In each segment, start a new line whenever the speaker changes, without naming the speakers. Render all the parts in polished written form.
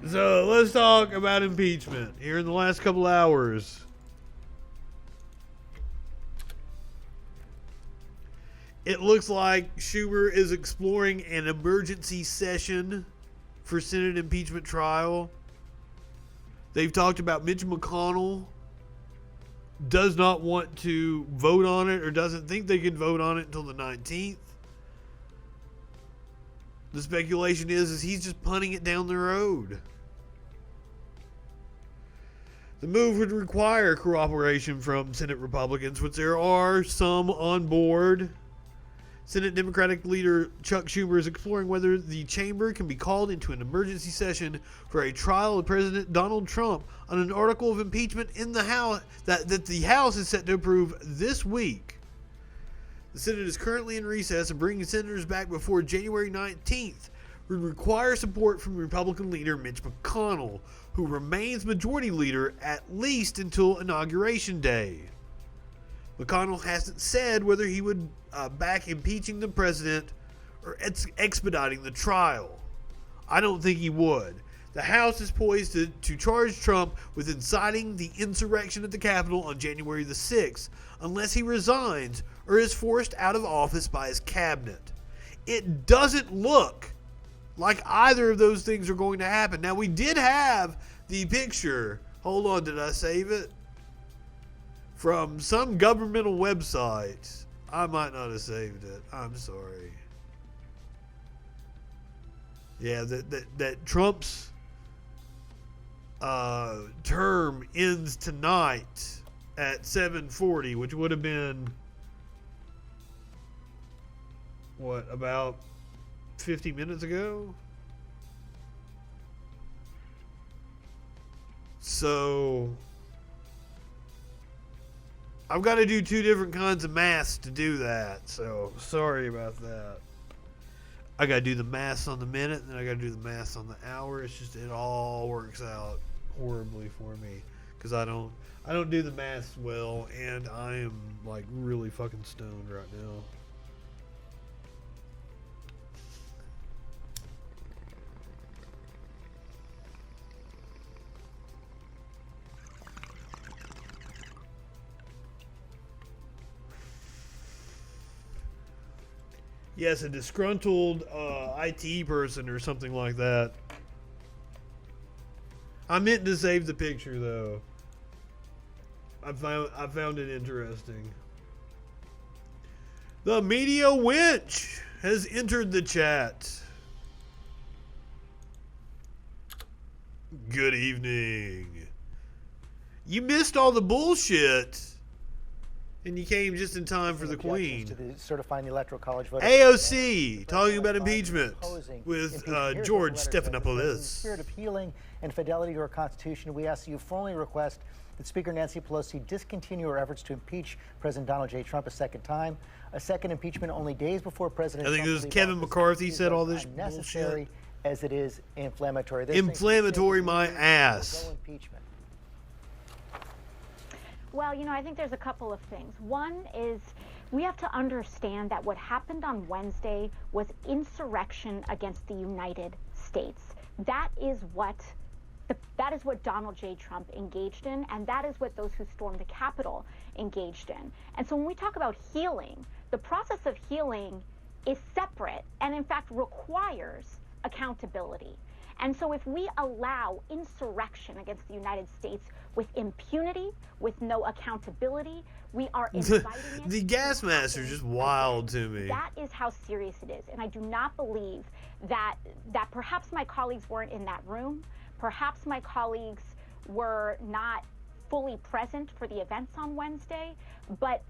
So let's talk about impeachment here in the last couple hours. It looks like Schumer is exploring an emergency session for Senate impeachment trial. They've talked about Mitch McConnell does not want to vote on it or doesn't think they can vote on it until the 19th. The speculation is he's just punting it down the road. The move would require cooperation from Senate Republicans, which there are some on board. Senate Democratic leader Chuck Schumer is exploring whether the chamber can be called into an emergency session for a trial of President Donald Trump on an article of impeachment in the House that the House is set to approve this week. The Senate is currently in recess, and bringing senators back before January 19th would require support from Republican leader Mitch McConnell, who remains majority leader at least until Inauguration Day. McConnell hasn't said whether he would back impeaching the president or expediting the trial. I don't think he would. The House is poised to charge Trump with inciting the insurrection at the Capitol on January the 6th, unless he resigns or is forced out of office by his cabinet. It doesn't look like either of those things are going to happen. Now, we did have the picture. Hold on, did I save it? From some governmental website. I might not have saved it. I'm sorry. Yeah, that Trump's term ends tonight at 7:40, which would have been what, about 50 minutes ago? So I've got to do two different kinds of maths to do that, so sorry about that. I got to do the maths on the minute, and then I got to do the maths on the hour. It's just, it all works out horribly for me because I don't do the maths well, and I am like really fucking stoned right now. Yes, a disgruntled IT person or something like that. I meant to save the picture though. I found it interesting. The media winch has entered the chat. Good evening. You missed all the bullshit. And you came just in time for the Queen.
To the certifying the Electoral College vote.
AOC talking about impeachment with George Stephanopoulos.
In the spirit of healing and fidelity to our Constitution, we ask that you formally request that Speaker Nancy Pelosi discontinue her efforts to impeach President Donald J. Trump a second time. A second impeachment only days before President Trump.
I think it was Kevin McCarthy said all this bullshit.
As it is inflammatory.
Inflammatory my ass.
Impeachment.
Well, I think there's a couple of things. One is we have to understand that what happened on Wednesday was insurrection against the United States. That is what Donald J. Trump engaged in, and that is what those who stormed the Capitol engaged in. And so when we talk about healing, the process of healing is separate and in fact requires accountability. And so if we allow insurrection against the United States with impunity, with no accountability, we are inviting it.
The gas mask are just wild to me.
That is how serious it is. And I do not believe that perhaps my colleagues weren't in that room. Perhaps my colleagues were not fully present for the events on Wednesday. But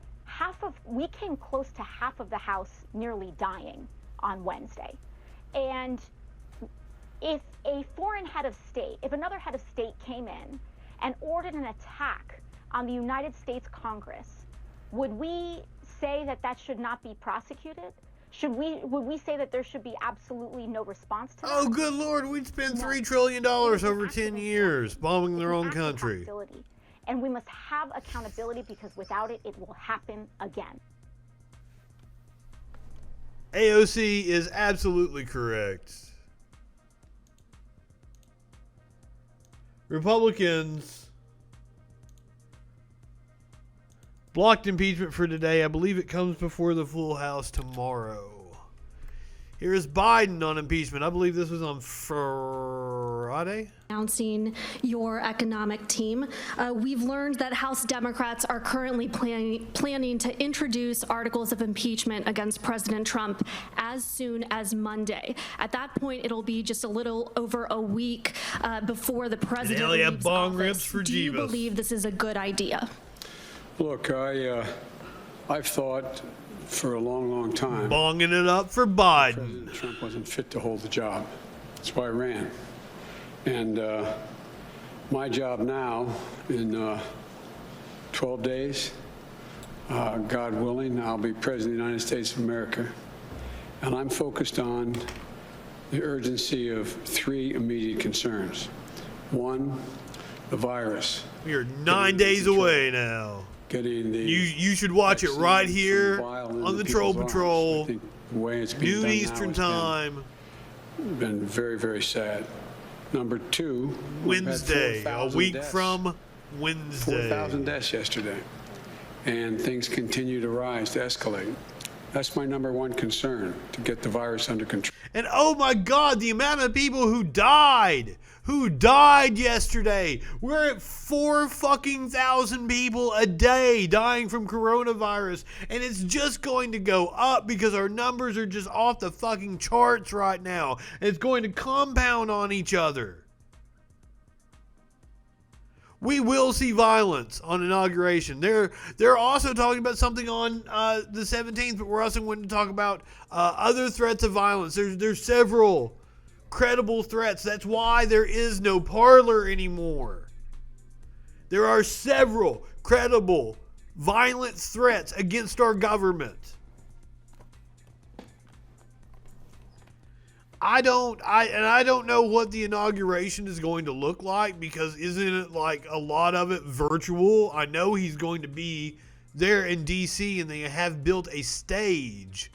we came close to half of the House nearly dying on Wednesday. And if a foreign head of state, if another head of state came in and ordered an attack on the United States Congress, would we say that should not be prosecuted? Would we say that there should be absolutely no response to that?
Oh, good Lord, we'd spend $3 trillion over 10 years bombing their own country.
And we must have accountability because without it, it will happen again.
AOC is absolutely correct. Republicans blocked impeachment for today. I believe it comes before the full House tomorrow. Here's Biden on impeachment. I believe this was on Friday.
Announcing your economic team. We've learned that House Democrats are currently planning to introduce articles of impeachment against President Trump as soon as Monday. At that point, it'll be just a little over a week before the president leaves
bong
office.
rips for
Do you
Jeebus.
believe this is a good idea?
Look, I've thought for a long, long time
Bonging it up for Biden.
President Trump wasn't fit to hold the job. That's why I ran. And my job now, in 12 days, God willing, I'll be President of the United States of America. And I'm focused on the urgency of 3 immediate concerns. 1, the virus.
We are 9 days away now.
Getting the
You should watch it right here on the Troll Patrol,
I think the way it's being
noon
done now
Eastern
has
time,
been very, very sad. Number 2, we've had
Wednesday, a
4,000
week
deaths.
from Wednesday.
4,000 deaths yesterday, and things continue to rise, to escalate. That's my number 1 concern, to get the virus under control.
And oh my God, the amount of people who died yesterday. We're at 4,000 people a day dying from coronavirus, and it's just going to go up because our numbers are just off the fucking charts right now, and it's going to compound on each other. We will see violence on inauguration. They're also talking about something on the 17th, but we're also going to talk about other threats of violence. There's several credible threats. That's why there is no parlor anymore. There are several credible violent threats against our government. I don't know what the inauguration is going to look like, because isn't it like a lot of it virtual? I know he's going to be there in DC and they have built a stage,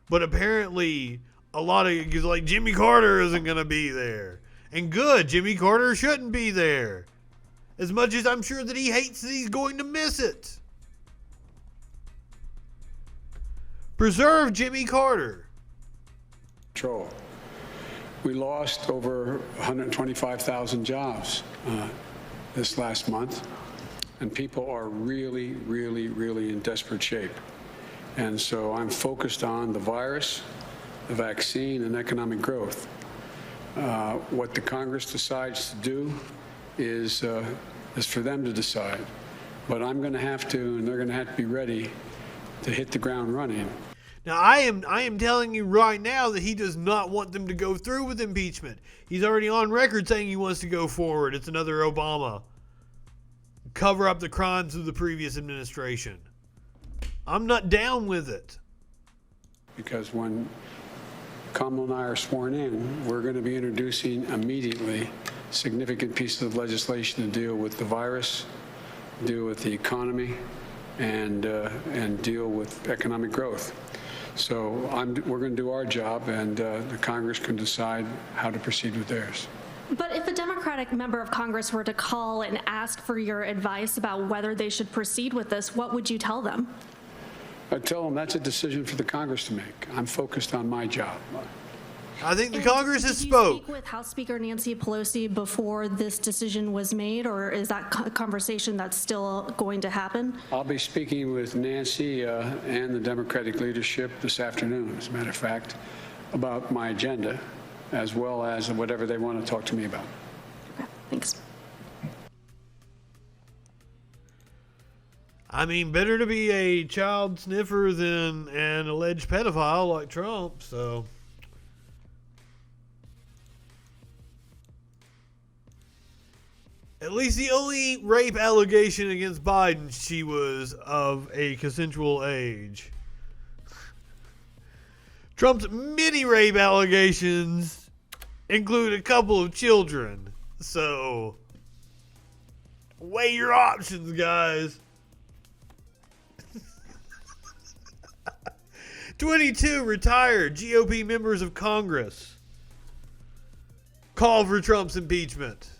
but apparently a lot of, like, Jimmy Carter isn't going to be there. And good, Jimmy Carter shouldn't be there. As much as I'm sure that he hates that he's going to miss it. Preserve Jimmy Carter.
We lost over 125,000 jobs this last month, and people are really, really, really in desperate shape. And so I'm focused on the virus, the vaccine, and economic growth. What the Congress decides to do is for them to decide. But I'm going to have to, and they're going to have to be ready to hit the ground running.
Now, I am telling you right now that he does not want them to go through with impeachment. He's already on record saying he wants to go forward. It's another Obama. Cover up the crimes of the previous administration. I'm not down with it.
Because when Kamala and I are sworn in, we're going to be introducing immediately significant pieces of legislation to deal with the virus, deal with the economy, and deal with economic growth. So we're going to do our job, and the Congress can decide how to proceed with theirs.
But if a Democratic member of Congress were to call and ask for your advice about whether they should proceed with this, what would you tell them?
I'd tell them that's a decision for the Congress to make. I'm focused on my job.
I think the
And
Congress has
did you
spoke.
speak with House Speaker Nancy Pelosi before this decision was made, or is that conversation that's still going to happen?
I'll be speaking with Nancy and the Democratic leadership this afternoon, as a matter of fact, about my agenda, as well as whatever they want to talk to me about.
Okay, thanks.
I mean, better to be a child sniffer than an alleged pedophile like Trump, so. At least the only rape allegation against Biden, she was of a consensual age. Trump's many rape allegations include a couple of children. So, weigh your options, guys. 22 retired GOP members of Congress call for Trump's impeachment.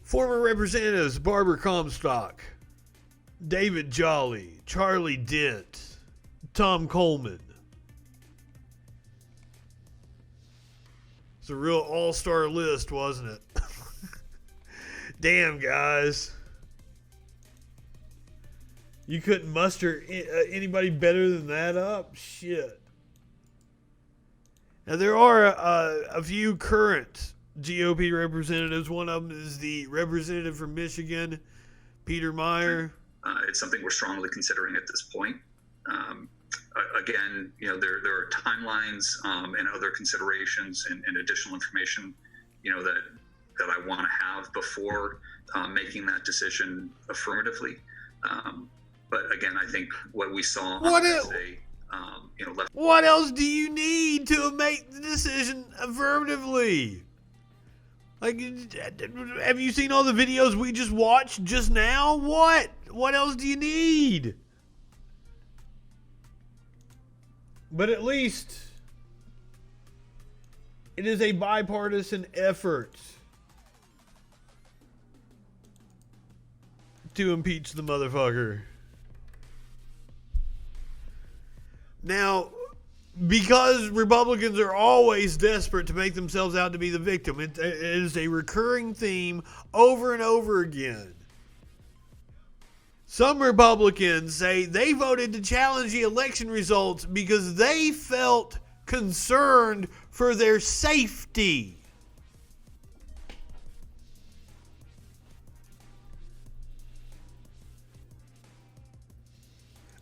Former Representatives Barbara Comstock, David Jolly, Charlie Dent, Tom Coleman. It's a real all-star list, wasn't it? Damn, guys. You couldn't muster anybody better than that up? Shit. Now, there are a few current GOP representatives. One of them is the representative from Michigan, Peter Meyer.
It's something we're strongly considering at this point. Again, there are timelines and other considerations and additional information, that I want to have before making that decision affirmatively. But again, I think what we saw on Wednesday,
what else do you need to make the decision affirmatively? Like, have you seen all the videos we just watched just now? What else do you need? But at least it is a bipartisan effort to impeach the motherfucker. Now, because Republicans are always desperate to make themselves out to be the victim, it is a recurring theme over and over again. Some Republicans say they voted to challenge the election results because they felt concerned for their safety.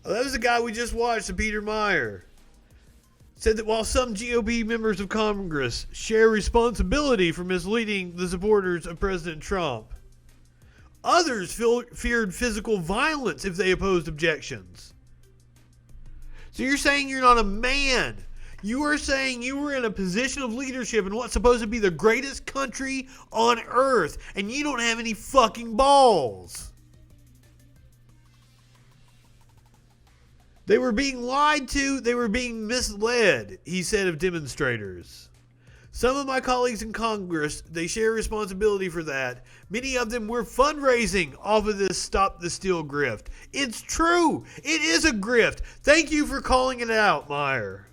That was the guy we just watched, Peter Meyer. Said that while some GOP members of Congress share responsibility for misleading the supporters of President Trump, others feared physical violence if they opposed objections. So you're saying you're not a man. You are saying you were in a position of leadership in what's supposed to be the greatest country on earth, and you don't have any fucking balls. They were being lied to. They were being misled, he said of demonstrators. Some of my colleagues in Congress, they share responsibility for that. Many of them were fundraising off of this Stop the Steal grift. It's true. It is a grift. Thank you for calling it out, Meyer.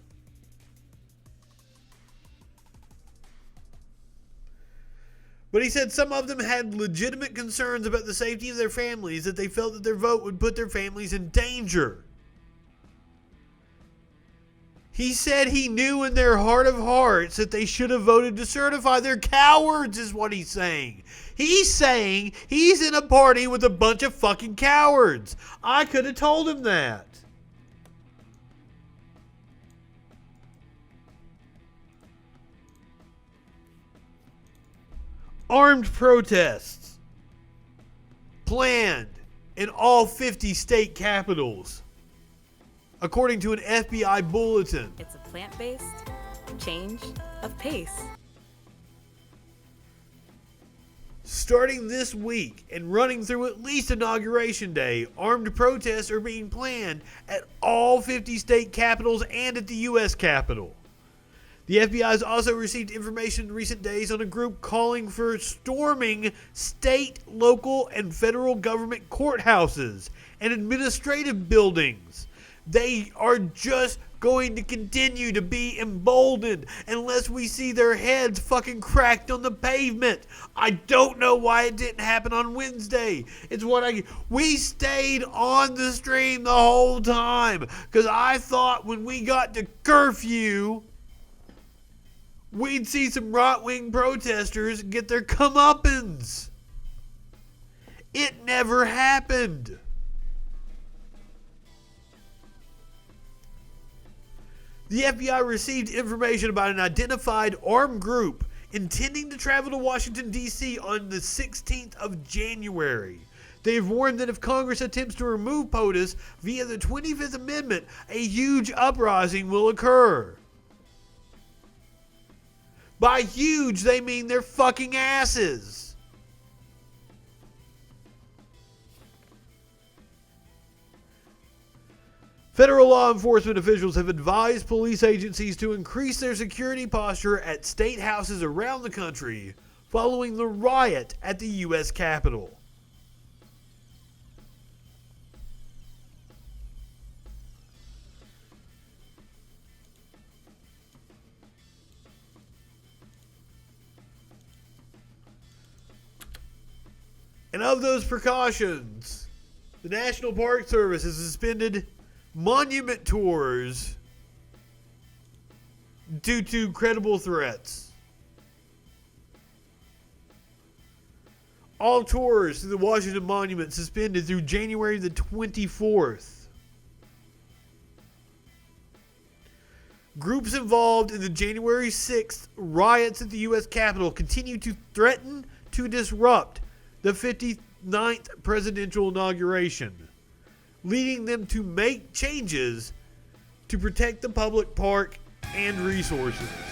But he said some of them had legitimate concerns about the safety of their families, that they felt that their vote would put their families in danger. He said he knew in their heart of hearts that they should have voted to certify. They're cowards, is what he's saying. He's saying he's in a party with a bunch of fucking cowards. I could have told him that. Armed protests planned in all 50 state capitals, according to an FBI bulletin.
It's a plant-based change of pace.
Starting this week and running through at least Inauguration Day, armed protests are being planned at all 50 state capitals and at the U.S. Capitol. The FBI has also received information in recent days on a group calling for storming state, local, and federal government courthouses and administrative buildings. They are just going to continue to be emboldened unless we see their heads fucking cracked on the pavement. I don't know why it didn't happen on Wednesday. We stayed on the stream the whole time because I thought when we got to curfew, we'd see some right-wing protesters get their comeuppance. It never happened. The FBI received information about an identified armed group intending to travel to Washington, D.C. on the 16th of January. They've warned that if Congress attempts to remove POTUS via the 25th Amendment, a huge uprising will occur. By huge, they mean their fucking asses. Federal law enforcement officials have advised police agencies to increase their security posture at state houses around the country following the riot at the U.S. Capitol. And of those precautions, the National Park Service has suspended monument tours due to credible threats. All tours to the Washington Monument suspended through January the 24th. Groups involved in the January 6th riots at the U.S. Capitol continue to threaten to disrupt the 59th presidential inauguration, leading them to make changes to protect the public park and resources.